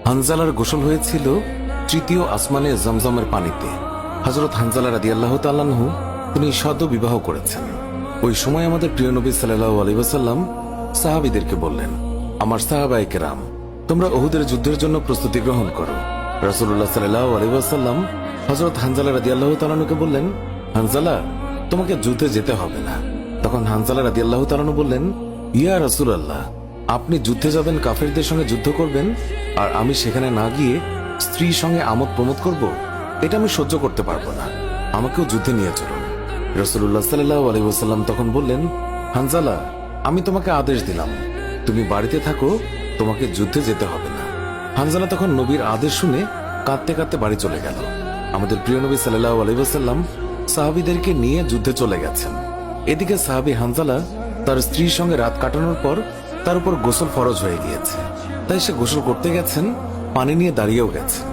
হানজালার গোসল হয়েছিল তৃতীয় আসমানে জমজমের পানিতে। হযরত হানজালা রাদিয়াল্লাহু তাআলা আনহু তিনি সদ্য বিবাহ করেছেন। ওই সময় আমাদের প্রিয় নবী সাল্লাল্লাহু আলাইহি ওয়াসাল্লাম সাহাবীদেরকে বললেন, আমার সাহাবায়ে কেরাম, তোমরা উহুদের যুদ্ধের জন্য প্রস্তুতি গ্রহণ করো। রাসূলুল্লাহ সাল্লাল্লাহু আলাইহি ওয়াসাল্লাম হযরত হানজালা রাদিয়াল্লাহু তাআলা আনহুকে বললেন, হানজালা, তোমাকে যুদ্ধে যেতে হবে না। তখন হানজালা রাদিয়াল্লাহু তাআলা আনহু বললেন, ইয়া রাসূলুল্লাহ, আপনি যুদ্ধে যাবেন, কাফেরদের সঙ্গে যুদ্ধ করবেন, আর আমি সেখানে না গিয়ে স্ত্রীর সঙ্গে আমোদ প্রমোদ করব? এটা আমি সহ্য করতে পারবো না। আমাকেও যুদ্ধে নিয়ে চলুন। রাসূলুল্লাহ সাল্লাল্লাহু আলাইহি ওয়াসাল্লাম তখন বললেন, হানজালা, আমি তোমাকে আদেশ দিলাম, তুমি বাড়িতে থাকো, তোমাকে যুদ্ধে যেতে হবে না। হানজালা তখন নবীর আদেশ শুনে কাঁদতে কাঁদতে বাড়ি চলে গেল। আমাদের প্রিয় নবী সাল্লাল্লাহু আলাইহি ওয়াসাল্লাম সাহাবীদেরকে নিয়ে যুদ্ধে চলে গেছেন। এদিকে সাহাবী হানজালা তার স্ত্রীর সঙ্গে রাত কাটানোর পর তার উপর গোসল ফরজ হয়ে গিয়েছে, তাই সে গোসল করতে গেছেন, পানি নিয়ে দাঁড়িয়েও গেছেন।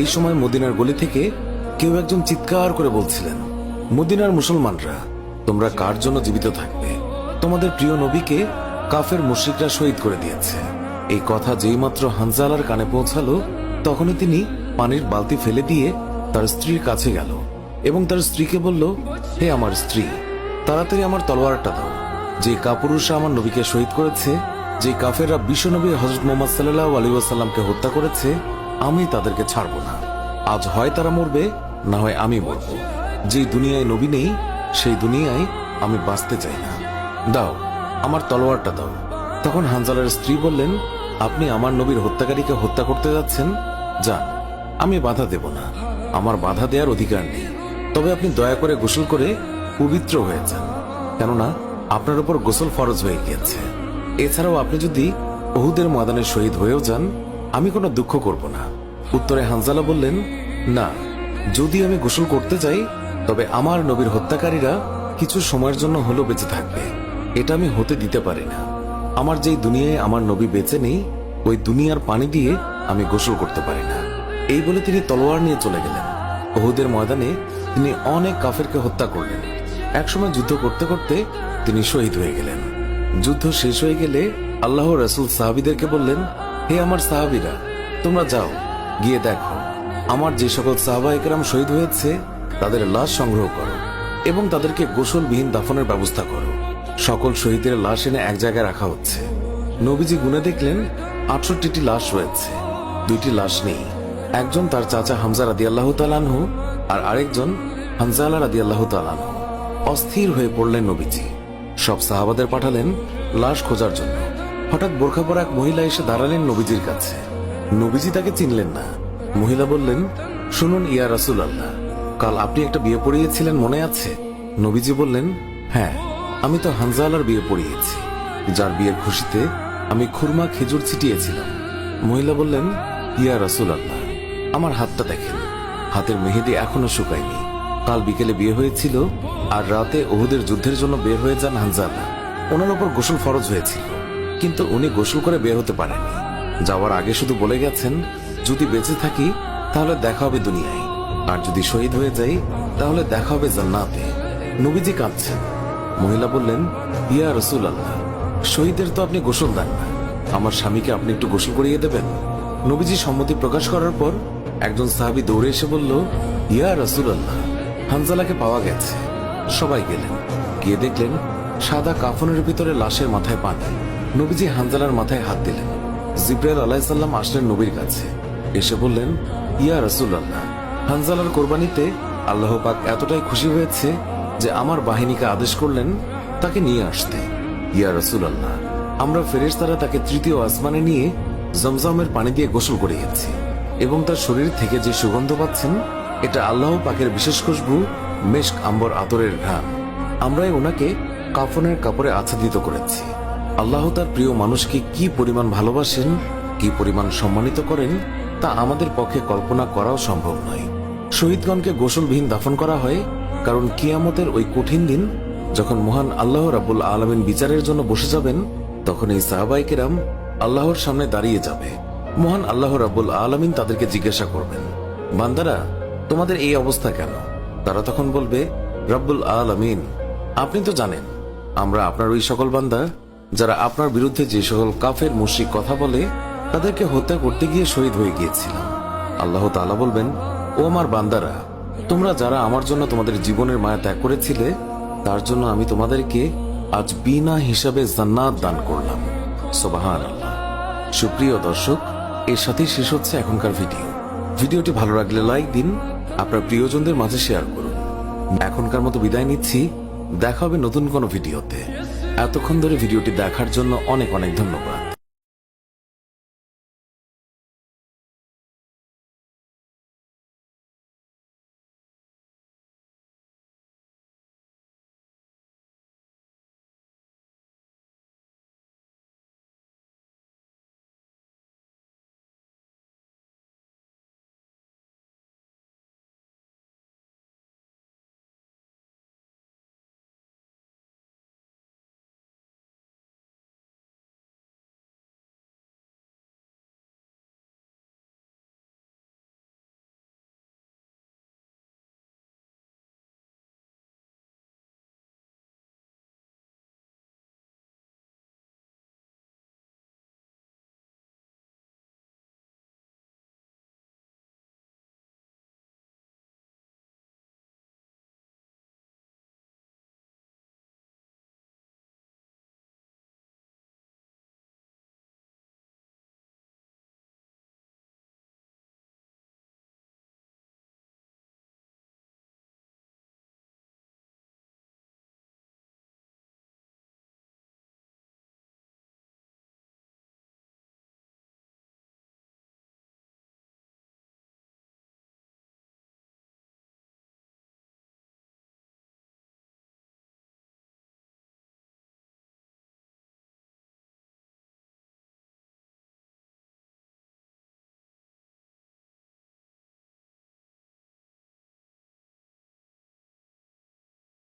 এই সময় মদিনার গলি থেকে কেউ একজন চিৎকার করে বলছিলেন, মদিনার মুসলমানরা, তোমরা কার জন্য জীবিত থাকবে? তোমাদের প্রিয় নবীকে কাফের মুশরিকরা শহীদ করে দিয়েছে। এই কথা যেই মাত্র হানজালার কানে পৌঁছালো, তখনই তিনি পানির বালতি ফেলে দিয়ে তার স্ত্রীর কাছে গেল এবং তার স্ত্রীকে বলল, হে আমার স্ত্রী, তাড়াতাড়ি আমার তলোয়ারটা দাও। যে কাপুরুষরা আমার নবীকে শহীদ করেছে, যে কাফেররা বিশ্বনবী হযরত মুহাম্মদ সাল্লাল্লাহু আলাইহি ওয়াসাল্লামকে হত্যা করেছে, আমি তাদেরকে ছাড়ব না। আজ হয় তারা মরবে, না হয় আমি মরব। যে দুনিয়ায় নবী নেই, সেই দুনিয়ায় আমি বাঁচতে চাই না। দাও, আমার তলোয়ারটা দাও। তখন হানজালার স্ত্রী বললেন, আপনি আমার নবীর হত্যাকারীকে হত্যা করতে যাচ্ছেন? যান, আমি বাধা দেব না, আমার বাধা দেওয়ার অধিকার নেই। তবে আপনি দয়া করে গোসল করে পবিত্র হয়ে যান, কেননা আপনার উপর গোসল ফরজ হয়ে গিয়েছে। এছাড়াও আপনি যদি উহুদের ময়দানে শহীদ হয়েও যান, আমি কোনো দুঃখ করব না। উত্তরে হানজালা বললেন, না, যদি আমি গোসল করতে চাই, তবে আমার নবীর হত্যাকারীরা কিছু সময়ের জন্য হলেও বেঁচে থাকবে, এটা আমি হতে দিতে পারি না। আমার যেই দুনিয়ায় আমার নবী বেঁচে নেই, ওই দুনিয়ার পানি দিয়ে আমি গোসল করতে পারি না। এই বলে তিনি তলোয়ার নিয়ে চলে গেলেন। উহুদের ময়দানে তিনি অনেক কাফেরকে হত্যা করলেন। একসময় যুদ্ধ করতে করতে তিনি শহীদ হয়ে গেলেন। যুদ্ধ শেষ হয়ে গেলে আল্লাহ রাসূল সাহাবীদেরকে বললেন, হে আমার সাহাবীরা, তোমরা যাও, গিয়ে দেখো আমার যে সকল সাহাবায়ে কেরাম শহীদ হয়েছে তাদের লাশ সংগ্রহ করো এবং তাদেরকে গোসলবিহীন দাফনের ব্যবস্থা করো। সকল শহীদের লাশ এনে এক জায়গায় রাখা হচ্ছে। নবীজি গুনে দেখলেন ৬৮টি লাশ রয়েছে, ২টি লাশ নেই। একজন তার চাচা হামজা রাদিয়াল্লাহু তাআলা আনহু, আর আরেকজন হানজালা রাদিয়াল্লাহু তাআলা আনহু। অস্থির হয়ে পড়লেন নবীজি। সব সাহাবাদের পাঠালেন লাশ খোঁজার জন্য। হঠাৎ বোরখা পরা এক মহিলা এসে দাঁড়ালেন নবীজির কাছে। নবীজি তাকে চিনলেন না। মহিলা বললেন, শুনুন ইয়া রাসূলুল্লাহ, কাল আপনি একটা বিয়ে পড়িয়েছিলেন, মনে আছে? নবীজি বললেন, হ্যাঁ, আমি তো হানজালার বিয়ে পড়িয়েছি, যার বিয়ের খুশিতে আমি খুরমা খেজুর ছিটিয়েছিলাম। মহিলা বললেন, ইয়া রাসূলুল্লাহ, আমার হাতটা দেখেন, হাতের মেহেদি এখনো শুকায়নি। কাল বিকেলে বিয়ে হয়েছিল, আর রাতে উহুদের যুদ্ধের জন্য বের হয়ে যান হানজালা। ওনার উপর গোসল ফরজ হয়েছিল, কিন্তু উনি গোসল করে বের হতে পারেননি। যাওয়ার আগে শুধু বলে গেছেন, যদি বেঁচে থাকি তাহলে দেখা হবে দুনিয়ায়, আর যদি শহীদ হয়ে যাই তাহলে দেখা হবে জান্নাতে। নবীজি কাঁদছেন। মহিলা বললেন, ইয়া রাসূলুল্লাহ, শহীদের তো আপনি গোসল দেন না, আমার স্বামীকে আপনি একটু গোসল করিয়ে দেবেন। নবীজি সম্মতি প্রকাশ করার পর একজন সাহাবী দৌড়ে এসে বলল, ইয়া রাসূলুল্লাহ, হানজালাকে পাওয়া গেছে। সবাই গেলেন, গিয়ে দেখলেন সাদা কাফনের ভিতরে লাশের মাথায় পানি। নবীজি হানজালার মাথায় হাত দিলেন। জিবরাইল আলাইহিস সালাম আসলেন নবীর কাছে, এসে বললেন, ইয়া রাসূলুল্লাহ, হানজালার কোরবানিতে আল্লাহ পাক এতটাই খুশি হয়েছে যে আমার বাহিনীকে আদেশ করলেন তাকে নিয়ে আসতে। ইয়া রাসূলুল্লাহ, আমরা ফেরেশতারা তাকে তৃতীয় আসমানে নিয়ে জমজমের পানি দিয়ে গোসল করিয়েছি এবং তার শরীর থেকে যে সুগন্ধ পাচ্ছেন, এটা আল্লাহ পাকের বিশেষ খুশবু, মেশক আম্বর আতরের ঘ্রাণ। আমরাই ওনাকে কাফনের কাপড়ে আচ্ছাদিত করেছি। আল্লাহ তার প্রিয় মানুষকে কি পরিমাণ ভালোবাসেন, কি পরিমাণ সম্মানিত করেন, তা আমাদের পক্ষে কল্পনা করাও সম্ভব নয়। শহীদগণকে গোসলবিহীন দাফন করা হয় কারণ কিয়ামতের ওই কঠিন দিন যখন মহান আল্লাহ রাব্বুল আলামিন বিচারের জন্য বসে যাবেন, তখন এই সাহাবায়ে কেরাম আল্লাহর সামনে দাঁড়িয়ে যাবে। মহান আল্লাহ রাব্বুল আলামিন তাদেরকে জিজ্ঞাসা করবেন, বান্দারা, তোমাদের এই অবস্থা কেন? তারা তখন বলবে, রাব্বুল আলামিন, আপনি তো জানেন আমরা আপনার ওই সকল বান্দা যারা আপনার বিরুদ্ধে যে সকল কাফের মুশরিক কথা বলে তাদেরকে হত্যা করতে গিয়ে শহীদ হয়ে গিয়েছিলাম। আল্লাহ তাআলা বলবেন, ও আমার বান্দারা, তোমরা যারা আমার জন্য তোমাদের জীবনের মায়া ত্যাগ করেছিলে, তার জন্য আমি তোমাদেরকে আজ বিনা হিসাবে জান্নাত দান করলাম। সুবহানাল্লাহ। সুপ্রিয় দর্শক, এর সাথেই শেষ হচ্ছে এখনকার ভিডিওটি ভালো লাগলে লাইক দিন, আপনার প্রিয়জনদের মাঝে শেয়ার করুন। এখনকার মতো বিদায় নিচ্ছি, দেখা হবে নতুন কোনো ভিডিওতে। এতক্ষণ ধরে ভিডিওটি দেখার জন্য অনেক অনেক ধন্যবাদ।